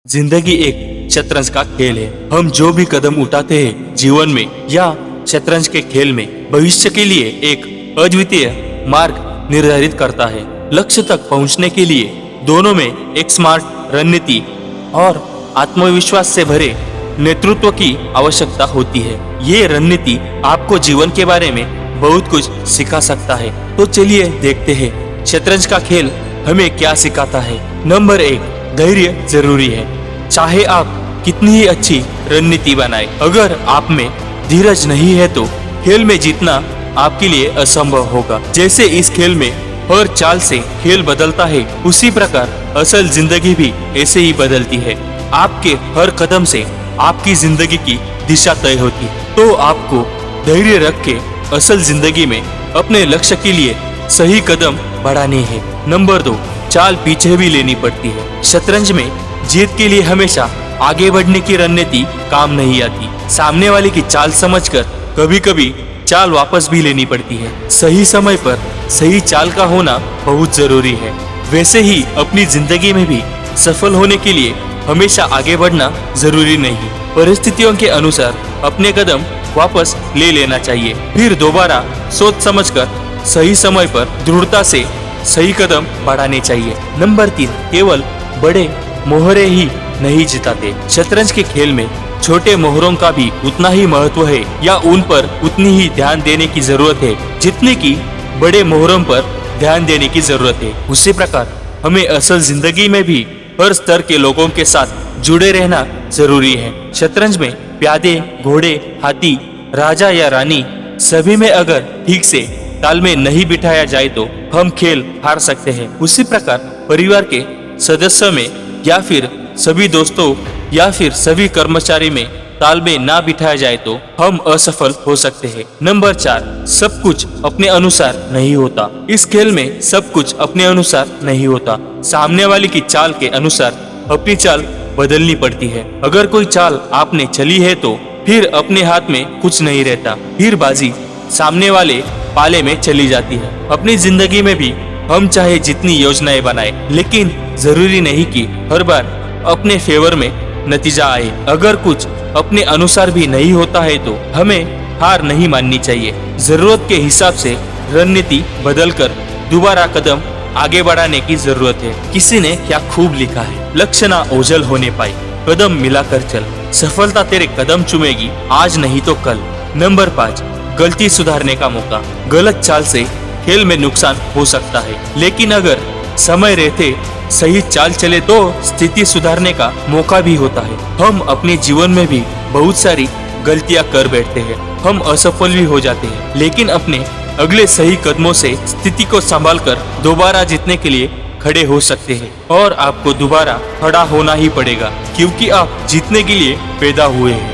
जिंदगी एक शतरंज का खेल है। हम जो भी कदम उठाते हैं जीवन में या शतरंज के खेल में, भविष्य के लिए एक अद्वितीय मार्ग निर्धारित करता है। लक्ष्य तक पहुंचने के लिए दोनों में एक स्मार्ट रणनीति और आत्मविश्वास से भरे नेतृत्व की आवश्यकता होती है। ये रणनीति आपको जीवन के बारे में बहुत कुछ सिखा सकता है। तो चलिए देखते हैं शतरंज का खेल हमें क्या सिखाता है। नंबर 1, धैर्य जरूरी है। चाहे आप कितनी ही अच्छी रणनीति बनाए, अगर आप में धीरज नहीं है तो खेल में जीतना आपके लिए असंभव होगा। जैसे इस खेल में हर चाल से खेल बदलता है, उसी प्रकार असल जिंदगी भी ऐसे ही बदलती है। आपके हर कदम से आपकी जिंदगी की दिशा तय होती है। तो आपको धैर्य रख के असल जिंदगी में अपने लक्ष्य के लिए सही कदम बढ़ाने हैं। नंबर 2, चाल पीछे भी लेनी पड़ती है। शतरंज में जीत के लिए हमेशा आगे बढ़ने की रणनीति काम नहीं आती। सामने वाले की चाल समझकर कभी कभी चाल वापस भी लेनी पड़ती है। सही समय पर सही चाल का होना बहुत जरूरी है। वैसे ही अपनी जिंदगी में भी सफल होने के लिए हमेशा आगे बढ़ना जरूरी नहीं। परिस्थितियों के अनुसार अपने कदम वापस ले लेना चाहिए, फिर दोबारा सोच समझकर सही समय पर दृढ़ता से सही कदम बढ़ाने चाहिए। नंबर 3, केवल बड़े मोहरे ही नहीं जिताते। शतरंज के खेल में छोटे मोहरों का भी उतना ही महत्व है, या उन पर उतनी ही ध्यान देने की जरूरत है जितने की बड़े मोहरों पर ध्यान देने की जरूरत है। उसी प्रकार हमें असल जिंदगी में भी हर स्तर के लोगों के साथ जुड़े रहना जरूरी है। शतरंज में प्यादे, घोड़े, हाथी, राजा या रानी सभी में अगर ठीक से तालमेल नहीं बिठाया जाए तो हम खेल हार सकते हैं। उसी प्रकार परिवार के सदस्यों में या फिर सभी दोस्तों या फिर सभी कर्मचारी में तालमेल ना बिठाया जाए तो हम असफल हो सकते हैं। नंबर 4, सब कुछ अपने अनुसार नहीं होता। इस खेल में सब कुछ अपने अनुसार नहीं होता। सामने वाले की चाल के अनुसार अपनी चाल बदलनी पड़ती है। अगर कोई चाल आपने चली है तो फिर अपने हाथ में कुछ नहीं रहता, फिर बाजी सामने वाले पाले में चली जाती है। अपनी जिंदगी में भी हम चाहे जितनी योजनाएं बनाए, लेकिन जरूरी नहीं कि हर बार अपने फेवर में नतीजा आए। अगर कुछ अपने अनुसार भी नहीं होता है तो हमें हार नहीं माननी चाहिए। जरूरत के हिसाब से रणनीति बदलकर दोबारा कदम आगे बढ़ाने की जरूरत है। किसी ने क्या खूब लिखा है, लक्ष्य ना ओझल होने पाए, कदम मिलाकर चल। सफलता तेरे कदम चूमेगी, आज नहीं तो कल। नंबर 5, गलती सुधारने का मौका। गलत चाल से खेल में नुकसान हो सकता है, लेकिन अगर समय रहते सही चाल चले तो स्थिति सुधारने का मौका भी होता है। हम अपने जीवन में भी बहुत सारी गलतियां कर बैठते हैं, हम असफल भी हो जाते हैं, लेकिन अपने अगले सही कदमों से स्थिति को संभालकर दोबारा जीतने के लिए खड़े हो सकते हैं। और आपको दोबारा खड़ा होना ही पड़ेगा, क्योंकि आप जीतने के लिए पैदा हुए हैं।